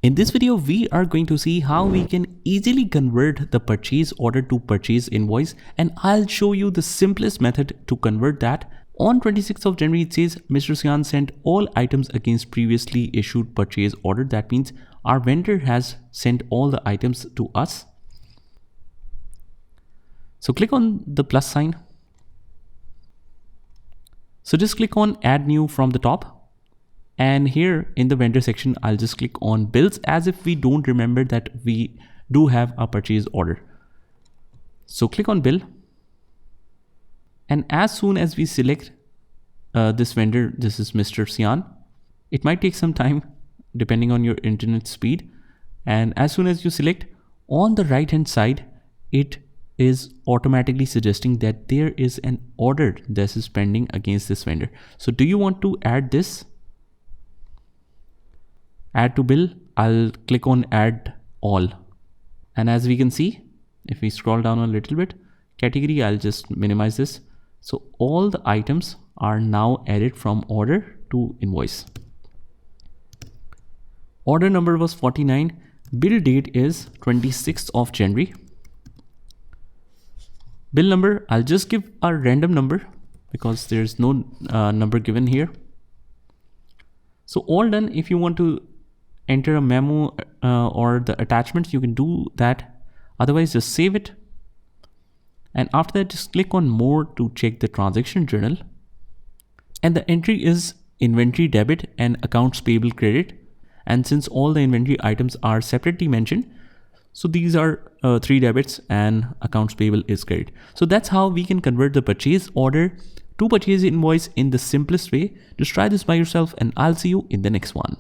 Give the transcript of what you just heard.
In this video, we are going to see how we can easily convert the purchase order to purchase invoice, and I'll show you the simplest method to convert that. On 26th of January, it says Mr. Sian sent all items against previously issued purchase order. That means our vendor has sent all the items to us. So click on the plus sign. So just click on add new from the top. And here in the vendor section, I'll just click on bills as if we don't remember that we do have a purchase order. So click on bill. And as soon as we select this vendor, this is Mr. Sian, it might take some time depending on your internet speed. And as soon as you select, on the right hand side, it is automatically suggesting that there is an order that is pending against this vendor. So do you want to add this? Add to bill, I'll click on add all. And as we can see, if we scroll down a little bit, category, I'll just minimize this. So all the items are now added from order to invoice. Order number was 49. Bill date is 26th of January. Bill number, I'll just give a random number because there's no number given here. So all done. If you want to enter a memo or the attachments, you can do that. Otherwise, just save it. And after that, just click on more to check the transaction journal. And the entry is inventory debit and accounts payable credit. And since all the inventory items are separately mentioned, so these are 3 debits and accounts payable is credit. So that's how we can convert the purchase order to purchase invoice in the simplest way. Just try this by yourself and I'll see you in the next one.